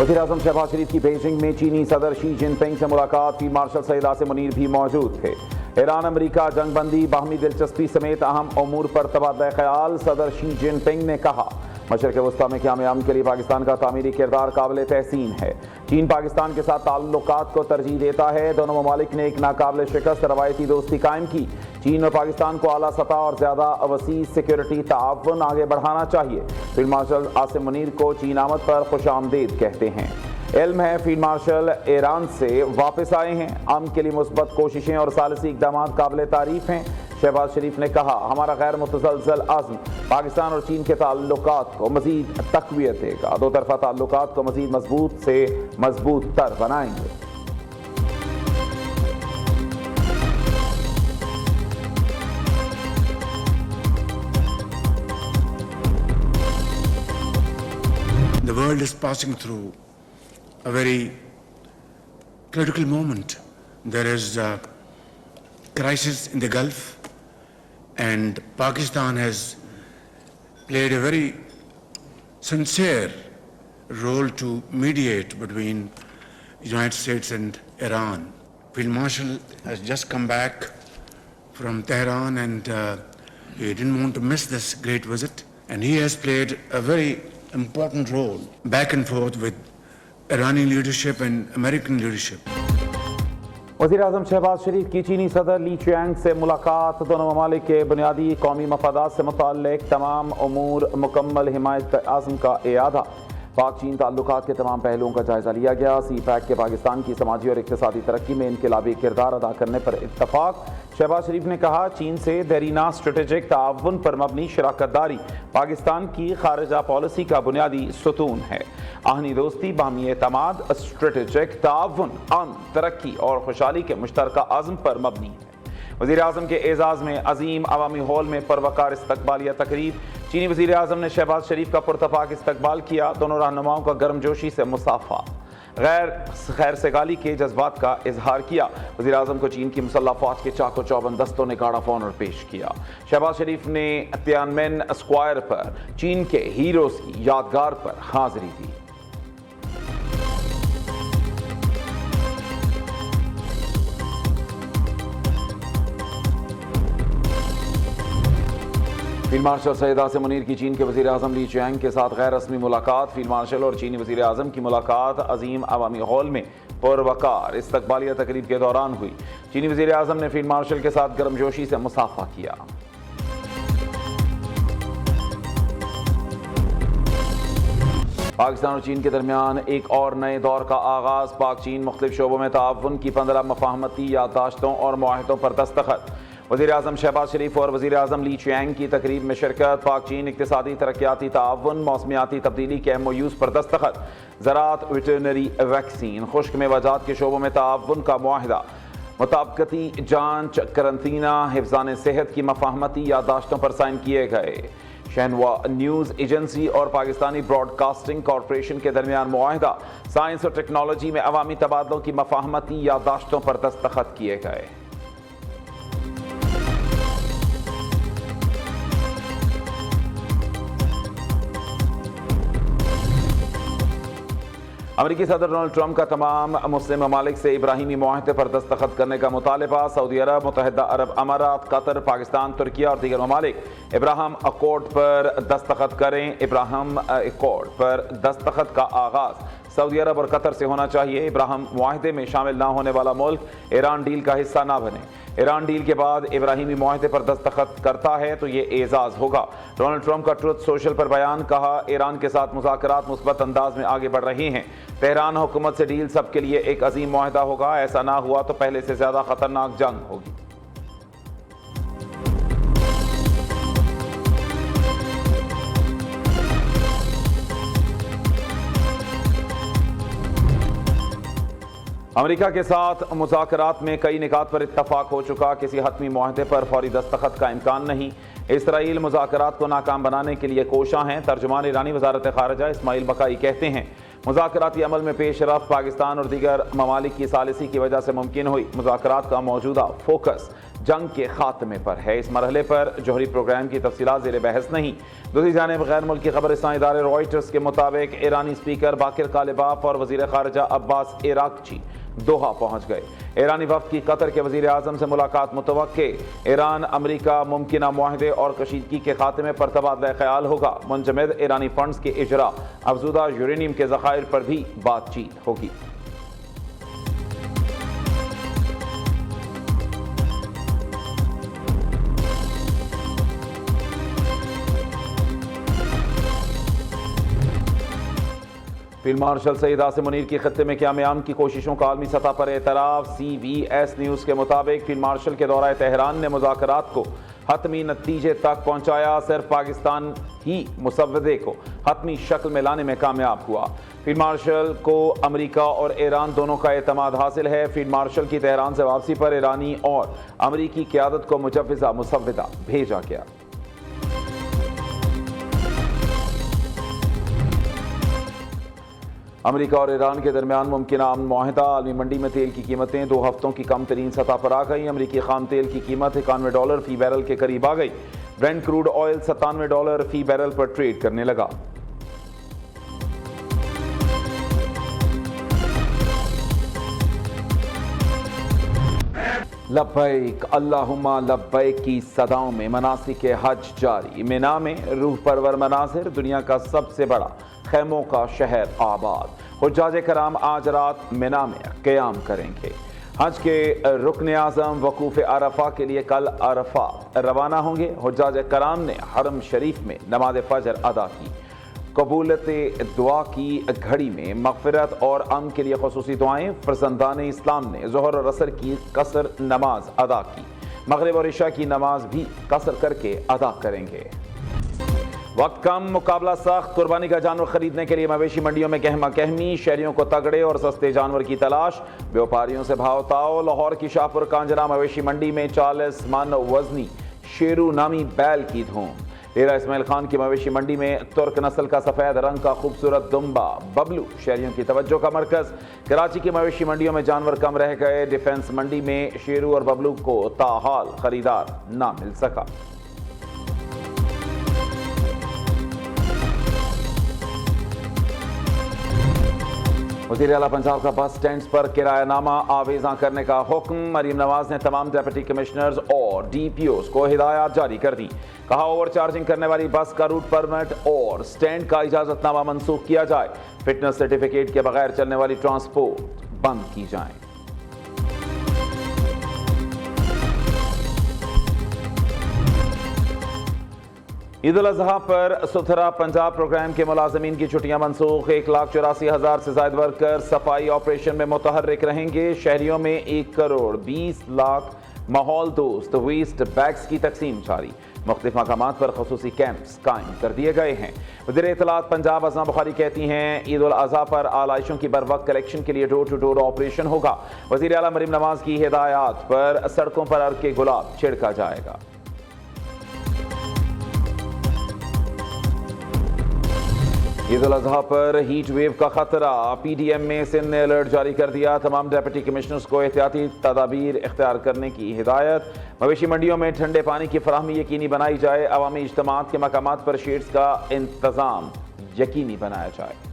वज़ीर-ए-आज़म शहबाज शरीफ की बीजिंग में चीनी सदर शी जिनपिंग से मुलाकात। फील्ड मार्शल सईद आसिम मुनीर भी मौजूद थे। ईरान अमरीका जंग बंदी, बाहमी दिलचस्पी समेत अहम उमूर पर तबादला ख्याल। सदर शी जिनपिंग ने कहा, मशरक़ वस्ता में क़याम के लिए पाकिस्तान का तामीरी किरदार काबिल तहसीन है। चीन पाकिस्तान के साथ ताल्लुकात को तरजीह देता है। दोनों ममालिक ने एक नाकाबिल शिकस्त रवायती दोस्ती कायम की। चीन और पाकिस्तान को आला सतह और ज़्यादा वसी सिक्योरिटी ताउन आगे बढ़ाना चाहिए। फील्ड मार्शल आसिम मुनीर को चीन आमद पर खुशामदीद कहते हैं। इल्म है फील्ड मार्शल ईरान से वापस आए हैं। अमन के लिए मुस्बत कोशिशें और सालिसी इक़दाम काबिल तारीफ हैं। शहबाज शरीफ ने कहा, हमारा गैर मुतसलसल अज़्म पाकिस्तान और चीन के ताल्लुकात को मज़ीद तक़वियत देगा। दो तरफ़ा ताल्लुकात को मज़ीद मजबूत से मजबूत तर बनाएंगे। The world is passing through a very critical moment. There is a crisis in the Gulf, and Pakistan has played a very sincere role to mediate between the United States and Iran. Field Marshal has just come back from Tehran, and he didn't want to miss this great visit, and he has played a very important role back and forth with Iranian leadership and American leadership. वज़ीर-ए-आज़म शहबाज शरीफ की चीनी सदर ली Chiang से मुलाकात। दोनों ममालिक के बुनियादी कौमी मफादात से मुताल्लिक़ तमाम उमूर मुकम्मल हिमायत आज़म का इयादा। पाक चीन ताल्लुकात के तमाम पहलुओं का जायज़ा लिया गया। सी पैक के पाकिस्तान की समाजी और इक़्तिसादी तरक्की में इनकलाबी किरदार अदा करने पर इत्तफ़ाक़। शहबाज शरीफ ने कहा, चीन से देरीना स्ट्रेटेजिक ताउन पर मबनी शराकतदारी पाकिस्तान की खारिजा पॉलिसी का बुनियादी सतून है। आहनी दोस्ती, बाहमी एतमाद, स्ट्रेटेजिक ताउन, अमन, तरक्की और खुशहाली के मुश्तरका अज़्म पर मबनी है। वज़ीर-ए-आज़म के एजाज़ में अजीम अवामी हॉल में परवकार इस्तकबालिया तकरीब। चीनी वज़ीर-ए-आज़म ने शहबाज शरीफ का पुरतफाक इस्तकबाल किया। दोनों रहनुमाओं का गर्मजोशी से मुसाफा, खैर सगाली के जज्बात का इजहार किया। वज़ीर-ए-आज़म को चीन की मुसल्लह फ़ौज के चाको चौबंद दस्तों ने गार्ड ऑफ ऑनर पेश किया। शहबाज शरीफ ने तियानमेन स्क्वायर पर चीन के हीरोज़ की यादगार पर हाज़िरी दी। फील्ड मार्शल सईद आसिम मुनीर की चीन के वज़ीर-ए-आज़म ली चियांग के साथ गैर रस्मी मुलाकात। फील्ड मार्शल और चीनी वज़ीर-ए-आज़म की मुलाकात अजीम अवामी हॉल में पुरवकार इस्तकबालिया तकरीब के दौरान हुई। चीनी वज़ीर-ए-आज़म ने फील्ड मार्शल के साथ गर्मजोशी से मुसाफा किया। पाकिस्तान और चीन के दरमियान एक और नए दौर का आगाज़। पाक चीन मुख्तलिफ शोबों में ताउन की 15 मफाहमती याददाश्तों और मुआहदों पर दस्तखत। वज़ीर-ए-आज़म शहबाज शरीफ और वज़ीर-ए-आज़म ली चियांग की तकरीब में शिरकत। पाक चीन इक़्तिसादी तरक्याती ताउन, मौसमियाती तब्दीली के MOUs पर दस्तखत। ज़राअत, वेटरनरी, वैक्सीन, खुश्क मेवाजात के शोबों में ताउन का मुआहदा। मुताबिकती जांच, करंतना, हिफ़्ज़ान सेहत की मफाहमती याददाश्तों पर साइन किए गए। शहनवा न्यूज़ एजेंसी और पाकिस्तानी ब्रॉडकास्टिंग कॉरपोरेशन के दरमियान मुआहदा। साइंस और टेक्नोलॉजी में अवामी तबादलों की मफाहमती याददाश्तों पर दस्तखत किए गए। अमेरिकी सदर डोनाल्ड ट्रंप का तमाम मुस्लिम ममालिक से इब्राहिमी मुआहदे पर दस्तखत करने का मुतालबा। सऊदी अरब, मुत्तहिदा अरब अमारात, कतर, पाकिस्तान, तुर्की और दीगर ममालिक इब्राहिम अकॉर्ड पर दस्तखत करें। इब्राहिम अकॉर्ड पर दस्तखत का आगाज़ सऊदी अरब और कतर से होना चाहिए। इब्राहिम मुआहदे में शामिल ना होने वाला मुल्क ईरान डील का हिस्सा ना बने। ईरान डील के बाद इब्राहिमी मुआहदे पर दस्तखत करता है तो ये एजाज़ होगा। डोनाल्ड ट्रंप का ट्रुथ सोशल पर बयान। कहा, ईरान के साथ मुज़ाकरात मुस्बत अंदाज में आगे बढ़ रहे हैं। तेहरान हुकूमत से डील सबके लिए एक अजीम मुआहदा होगा। ऐसा ना हुआ तो पहले से ज़्यादा खतरनाक जंग होगी। अमेरिका के साथ मुज़ाकरात में कई निकात पर इत्तफाक हो चुका। किसी हतमी मुआहदे पर फौरी दस्तखत का इम्कान नहीं। इसराइल मुज़ाकरात को नाकाम बनाने के लिए कोशां हैं। तर्जुमान ईरानी वज़ारत ख़ारिजा इस्माइल बकाई कहते हैं, مذاکراتی عمل میں پیش رفت پاکستان اور دیگر ممالک کی ثالثی کی وجہ سے ممکن ہوئی. مذاکرات کا موجودہ فوکس جنگ کے خاتمے پر ہے. اس مرحلے پر جوہری پروگرام کی تفصیلات زیر بحث نہیں. دوسری جانب غیر ملکی خبرستان ادارے رائٹرز کے مطابق ایرانی اسپیکر باقر کالباف اور وزیر خارجہ عباس عراقچی دوحہ پہنچ گئے. ایرانی وفد کی قطر کے وزیر اعظم سے ملاقات متوقع. ایران امریکہ ممکنہ معاہدے اور کشیدگی کے خاتمے پر تبادلہ خیال ہوگا. منجمد ایرانی فنڈز کے اجرا، افزودہ یورینیم کے ذخائر پر بھی بات چیت ہوگی. فیلڈ مارشل سعید عاصم منیر کی خطے میں قیام کی کوششوں کا عالمی سطح پر اعتراف. CBS نیوز کے مطابق فیلڈ مارشل کے دورہ تہران نے مذاکرات کو حتمی نتیجے تک پہنچایا. صرف پاکستان ہی مسودے کو حتمی شکل میں لانے میں کامیاب ہوا. فیلڈ مارشل کو امریکہ اور ایران دونوں کا اعتماد حاصل ہے. فیلڈ مارشل کی تہران سے واپسی پر ایرانی اور امریکی قیادت کو مجوزہ مسودہ بھیجا گیا. امریکہ اور ایران کے درمیان ممکنہ امن معاہدہ. عالمی منڈی میں تیل کی قیمتیں 2 ہفتوں کی کم ترین سطح پر آ گئی. امریکی خام تیل کی قیمت $91 فی بیرل کے قریب آ گئی. برینٹ کروڈ آئل $97 فی بیرل پر ٹریڈ کرنے لگا. لبیک اللہم لبیک کی صداؤں میں مناسک حج جاری. مینا میں روح پرور مناظر. دنیا کا سب سے بڑا خیموں کا شہر آباد. حجاج کرام آج رات مینا میں قیام کریں گے. حج کے رکن اعظم وقوف عرفہ کے لیے کل عرفات روانہ ہوں گے. حجاج کرام نے حرم شریف میں نماز فجر ادا کی. قبولت دعا کی گھڑی میں مغفرت اور امن کے لیے خصوصی دعائیں. فرزندان اسلام نے ظہر اور عصر کی قصر نماز ادا کی. مغرب اور عشاء کی نماز بھی قصر کر کے ادا کریں گے. وقت کم، مقابلہ سخت. قربانی کا جانور خریدنے کے لیے مویشی منڈیوں میں گہما گہمی. شہریوں کو تگڑے اور سستے جانور کی تلاش. بیوپاریوں سے بھاؤ تاؤ. لاہور کی شاہپور کانجرا مویشی منڈی میں 40 من وزنی شیرو نامی بیل کی دھوم. ڈیرہ اسماعیل خان کی مویشی منڈی میں ترک نسل کا سفید رنگ کا خوبصورت دمبا ببلو شہریوں کی توجہ کا مرکز. کراچی کی مویشی منڈیوں میں جانور کم رہ گئے. ڈیفنس منڈی میں شیرو اور ببلو کو تاحال خریدار نہ مل سکا. وزیر اعلیٰ پنجاب کا بس سٹینڈز پر کرایہ نامہ آویزاں کرنے کا حکم. مریم نواز نے تمام ڈپٹی کمشنرز اور DPOs کو ہدایات جاری کر دی. کہا اوور چارجنگ کرنے والی بس کا روٹ پرمٹ اور سٹینڈ کا اجازت نامہ منسوخ کیا جائے. فٹنس سرٹیفکیٹ کے بغیر چلنے والی ٹرانسپورٹ بند کی جائیں. عید الاضحیٰ پر ستھرا پنجاب پروگرام کے ملازمین کی چھٹیاں منسوخ. 1,84,000 سے زائد ورکر صفائی آپریشن میں متحرک رہیں گے. شہریوں میں 1,20,00,000 ماحول دوست ویسٹ بیگز کی تقسیم جاری. مختلف مقامات پر خصوصی کیمپس قائم کر دیے گئے ہیں. وزیر اطلاعات پنجاب ازما بخاری کہتی ہیں عید الاضحیٰ پر آلائشوں کی بروقت کلیکشن کے لیے ڈور ٹو ڈور آپریشن ہوگا. وزیر اعلیٰ مریم نواز کی ہدایات پر سڑکوں پر ارگ کے گلاب چھڑکا جائے گا. عید الاضحیٰ پر ہیٹ ویو کا خطرہ. PDM میں سندھ نے الرٹ جاری کر دیا. تمام ڈپٹی کمشنرز کو احتیاطی تدابیر اختیار کرنے کی ہدایت. مویشی منڈیوں میں ٹھنڈے پانی کی فراہمی یقینی بنائی جائے. عوامی اجتماعات کے مقامات پر شیڈز کا انتظام یقینی بنایا جائے.